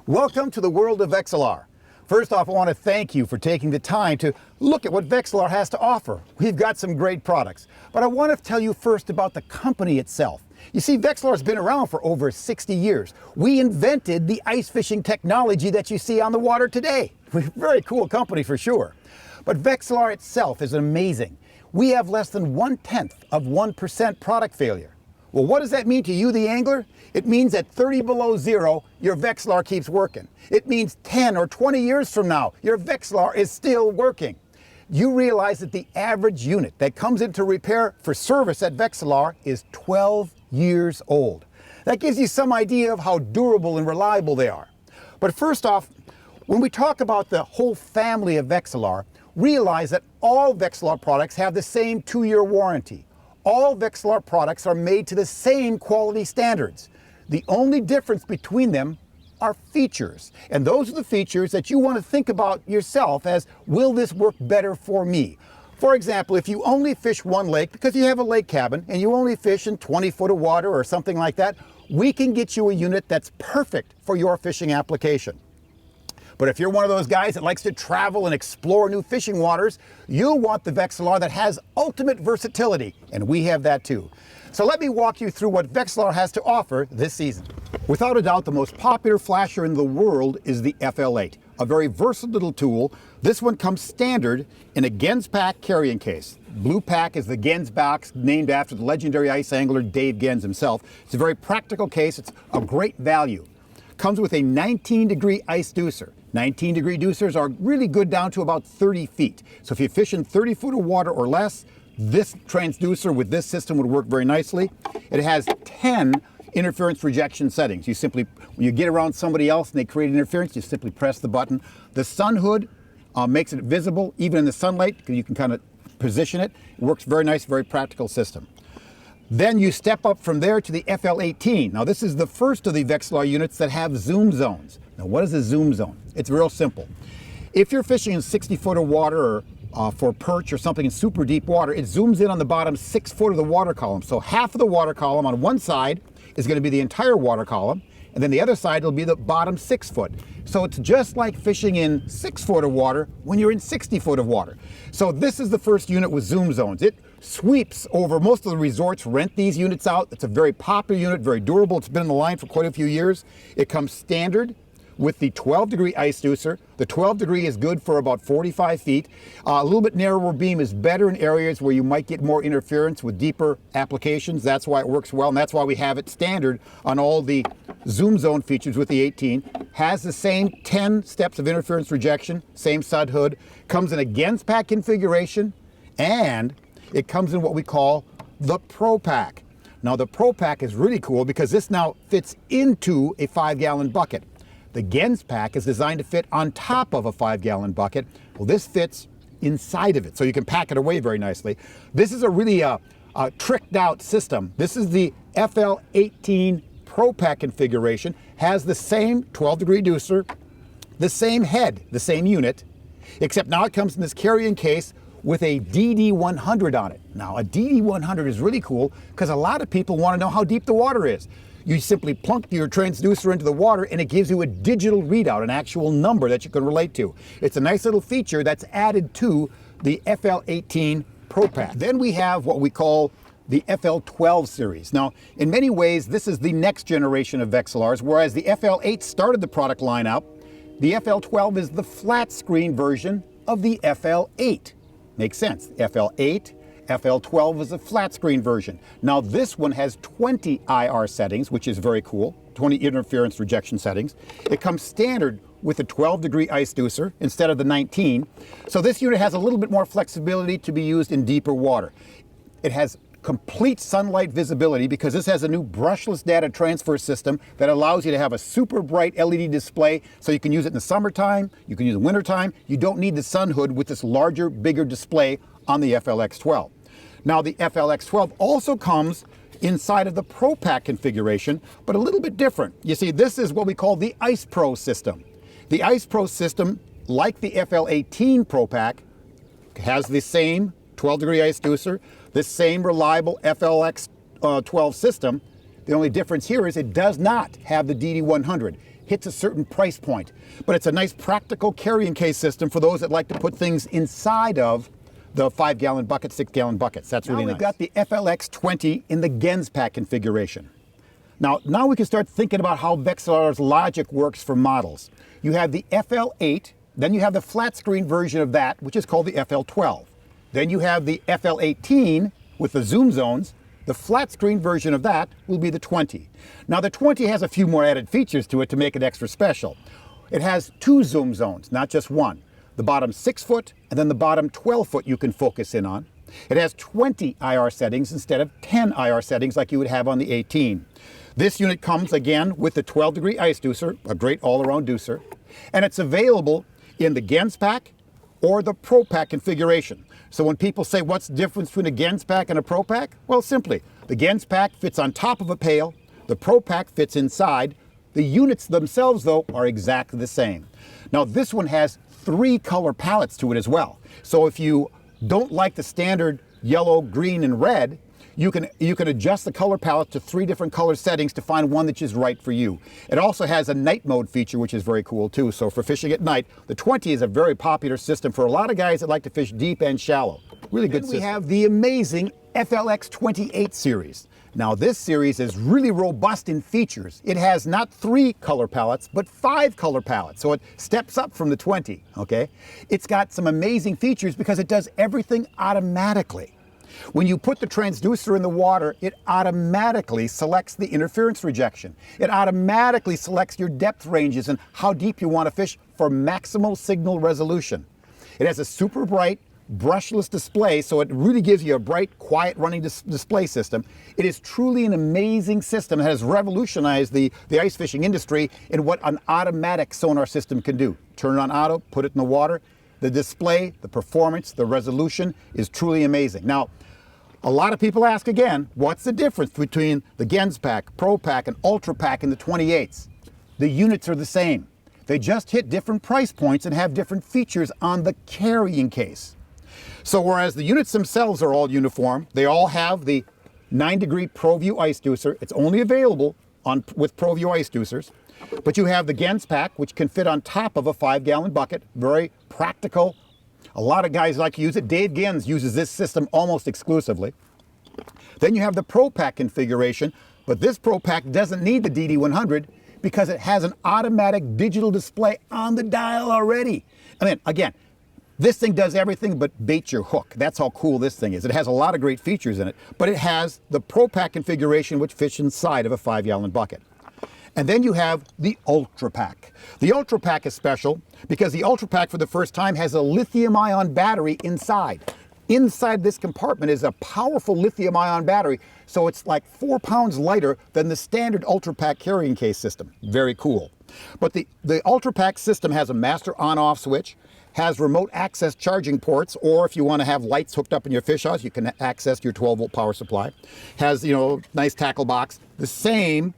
Welcome to the world of Vexilar. First off, I want to thank you for taking the time to look at what Vexilar has to offer. We've got some great products, but I want to tell you first about the company itself. You see, Vexilar's been around for over 60 years. We invented the ice fishing technology that you see on the water today. We're a very cool company for sure. But Vexilar itself is amazing. We have less than 0.1% product failure. Well, what does that mean to you, the angler? It means at 30 below zero, your Vexilar keeps working. It means 10 or 20 years from now, your Vexilar is still working. You realize that the average unit that comes into repair for service at Vexilar is 12 years old. That gives you some idea of how durable and reliable they are. But first off, when we talk about the whole family of Vexilar, realize that all Vexilar products have the same 2-year warranty. All Vexilar products are made to the same quality standards. The only difference between them are features. And those are the features that you want to think about yourself as, will this work better for me? For example, if you only fish one lake because you have a lake cabin and you only fish in 20 foot of water or something like that, we can get you a unit that's perfect for your fishing application. But if you're one of those guys that likes to travel and explore new fishing waters, you'll want the Vexilar that has ultimate versatility, and we have that too. So let me walk you through what Vexilar has to offer this season. Without a doubt, the most popular flasher in the world is the FL8, a very versatile tool. This one comes standard in a GENZ pack carrying case. Blue pack is the GENZ box, named after the legendary ice angler Dave GENZ himself. It's a very practical case. It's a great value. Comes with a 19-degree ice deucer. 19-degree deucers are really good down to about 30 feet. So if you fish in 30 foot of water or less, this transducer with this system would work very nicely. It has 10 interference rejection settings. You simply, when you get around somebody else and they create interference, you simply press the button. The sun hood makes it visible even in the sunlight, because you can kind of position it. It works very nice, very practical system. Then you step up from there to the FL18. Now this is the first of the Vexilar units that have zoom zones. Now what is a zoom zone? It's real simple. If you're fishing in 60 foot of water or for perch or something in super deep water, it zooms in on the bottom 6 foot of the water column. So half of the water column on one side is going to be the entire water column, and then the other side will be the bottom 6 foot. So it's just like fishing in 6 foot of water when you're in 60 foot of water. So this is the first unit with zoom zones. It sweeps over. Most of the resorts rent these units out. It's a very popular unit, very durable. It's been in the line for quite a few years. It comes standard with the 12-degree ice deucer. The 12-degree is good for about 45 feet. A little bit narrower beam is better in areas where you might get more interference with deeper applications. That's why it works well, and that's why we have it standard on all the zoom zone features with the 18. Has the same 10 steps of interference rejection, same stud hood. Comes in a GENZ pack configuration, and it comes in what we call the Pro Pack. Now the Pro Pack is really cool because this now fits into a 5-gallon bucket. The GENZ pack is designed to fit on top of a 5-gallon bucket. Well, this fits inside of it, so you can pack it away very nicely. This is a really tricked out system. This is the FL18 Pro Pack configuration. Has the same 12-degree deucer, the same head, the same unit, except now it comes in this carrying case with a DD100 on it. Now, a DD100 is really cool because a lot of people want to know how deep the water is. You simply plunk your transducer into the water and it gives you a digital readout, an actual number that you can relate to. It's a nice little feature that's added to the FL18 Pro Pack. Then we have what we call the FL12 series. Now, in many ways, this is the next generation of Vexilars, whereas the FL8 started the product lineup. The FL12 is the flat screen version of the FL8. Makes sense. FL8, FL12 is a flat screen version. Now this one has 20 IR settings, which is very cool, 20 interference rejection settings. It comes standard with a 12-degree ice deucer instead of the 19. So this unit has a little bit more flexibility to be used in deeper water. It has complete sunlight visibility because this has a new brushless data transfer system that allows you to have a super bright LED display, so you can use it in the summertime, you can use it in the wintertime. You don't need the sun hood with this larger, bigger display on the FLX12. Now the FLX12 also comes inside of the Pro Pack configuration, but a little bit different. You see, this is what we call the Ice Pro system. The Ice Pro system, like the FL18 Pro Pack, has the same 12-degree ice deucer, this same reliable FLX 12 system. The only difference here is it does not have the DD100. hits a certain price point. But it's a nice practical carrying case system for those that like to put things inside of the 5-gallon bucket, 6-gallon buckets. That's really nice. We've got the FLX 20 in the GENZ pack configuration. Now we can start thinking about how Vexilar's logic works for models. You have the FL8, then you have the flat screen version of that, which is called the FL12. Then you have the FL18 with the zoom zones. The flat screen version of that will be the 20. Now the 20 has a few more added features to it to make it extra special. It has 2 zoom zones, not just one. The bottom 6-foot and then the bottom 12-foot you can focus in on. It has 20 IR settings instead of 10 IR settings like you would have on the 18. This unit comes again with the 12-degree ice deucer, a great all-around deucer, and it's available in the GENZ pack or the Pro Pack configuration. So when people say what's the difference between a GENZ pack and a Pro Pack? Well, simply, the GENZ pack fits on top of a pail, the Pro Pack fits inside. The units themselves, though, are exactly the same. Now, this one has 3 color palettes to it as well. So if you don't like the standard yellow, green, and red, you can adjust the color palette to 3 different color settings to find one that is right for you. It also has a night mode feature, which is very cool too. So for fishing at night, the 20 is a very popular system for a lot of guys that like to fish deep and shallow. Really good system. We have the amazing FLX 28 series. Now this series is really robust in features. It has not 3 color palettes, but 5 color palettes. So it steps up from the 20, okay? It's got some amazing features because it does everything automatically. When you put the transducer in the water, it automatically selects the interference rejection. It automatically selects your depth ranges and how deep you want to fish for maximal signal resolution. It has a super bright, brushless display, so it really gives you a bright, quiet running display system. It is truly an amazing system. It has revolutionized the ice fishing industry in what an automatic sonar system can do. Turn it on auto, put it in the water. The display, the performance, the resolution is truly amazing. Now, a lot of people ask again, what's the difference between the GENZ pack, Pro Pack, and Ultra Pack in the 28s? The units are the same. They just hit different price points and have different features on the carrying case. So whereas the units themselves are all uniform, they all have the 9-degree ProView ice deucer. It's only available with ProView ice deucers. But you have the GENZ pack, which can fit on top of a 5-gallon bucket. Very practical. A lot of guys like to use it. Dave GENZ uses this system almost exclusively. Then you have the Pro Pack configuration, but this Pro Pack doesn't need the DD100 because it has an automatic digital display on the dial already. I mean, again, this thing does everything but bait your hook. That's how cool this thing is. It has a lot of great features in it, but it has the Pro Pack configuration, which fits inside of a 5-gallon bucket. And then you have the Ultra Pack. The Ultra Pack is special because the Ultra Pack for the first time has a lithium-ion battery inside. Inside this compartment is a powerful lithium-ion battery, so it's like 4 pounds lighter than the standard Ultra Pack carrying case system. Very cool. But the Ultra Pack system has a master on-off switch, has remote access charging ports, or if you want to have lights hooked up in your fish house, you can access your 12-volt power supply. Has, nice tackle box. The same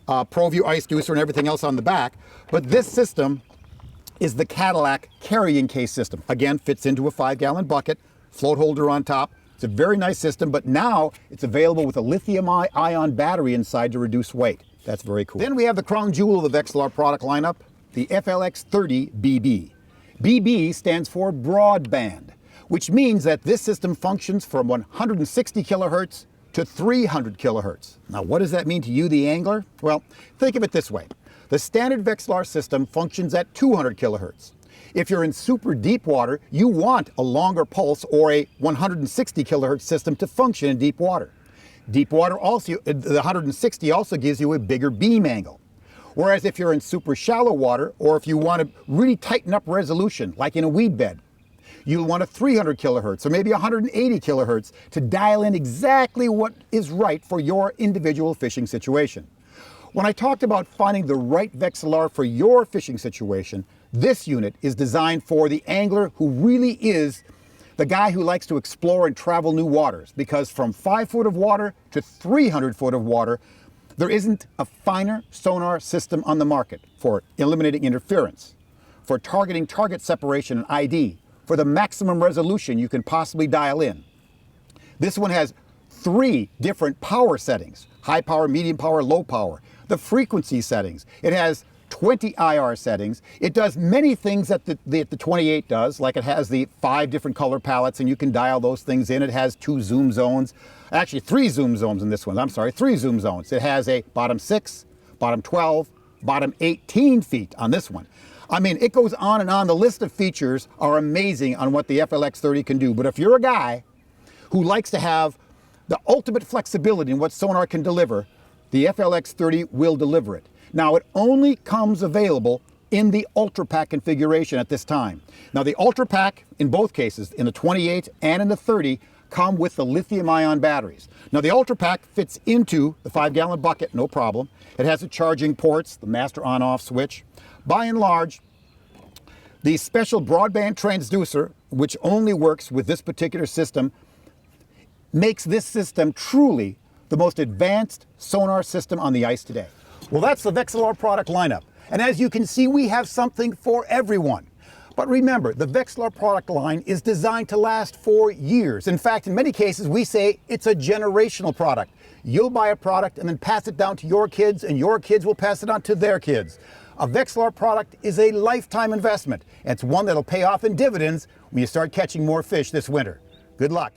ProView ice deucer and everything else on the back, but this system is the Cadillac carrying case system. Again, fits into a 5-gallon bucket, float holder on top. It's a very nice system, but now it's available with a lithium-ion battery inside to reduce weight. That's very cool. Then we have the crown jewel of the Vexilar product lineup, the FLX 30 BB. BB stands for broadband, which means that this system functions from 160 kilohertz to 300 kilohertz. Now, what does that mean to you, the angler? Well, think of it this way. The standard Vexilar system functions at 200 kilohertz. If you're in super deep water, you want a longer pulse or a 160 kilohertz system to function in deep water. Deep water also, the 160 also gives you a bigger beam angle. Whereas if you're in super shallow water, or if you want to really tighten up resolution, like in a weed bed, you'll want a 300 kilohertz or maybe 180 kilohertz to dial in exactly what is right for your individual fishing situation. When I talked about finding the right Vexilar for your fishing situation, this unit is designed for the angler who really is the guy who likes to explore and travel new waters, because from 5 foot of water to 300 foot of water, there isn't a finer sonar system on the market for eliminating interference, for targeting target separation and ID, for the maximum resolution you can possibly dial in. This one has 3 different power settings: high power, medium power, low power. The frequency settings. It has 20 IR settings. It does many things that the 28 does, like it has the 5 different color palettes and you can dial those things in. It has 2 zoom zones, actually 3 zoom zones in this one, I'm sorry, 3 zoom zones. It has a bottom 6, bottom 12, bottom 18 feet on this one. I mean, it goes on and on. The list of features are amazing on what the FLX 30 can do. But if you're a guy who likes to have the ultimate flexibility in what sonar can deliver, the FLX 30 will deliver it. Now, it only comes available in the Ultra Pack configuration at this time. Now, the Ultra Pack, in both cases, in the 28 and in the 30, come with the lithium-ion batteries. Now, the Ultra Pack fits into the 5-gallon bucket, no problem. It has the charging ports, the master on-off switch. By and large, the special broadband transducer, which only works with this particular system, makes this system truly the most advanced sonar system on the ice today. Well, that's the Vexilar product lineup. And as you can see, we have something for everyone. But remember, the Vexilar product line is designed to last for years. In fact, in many cases, we say it's a generational product. You'll buy a product and then pass it down to your kids, and your kids will pass it on to their kids. A Vexilar product is a lifetime investment. It's one that'll pay off in dividends when you start catching more fish this winter. Good luck.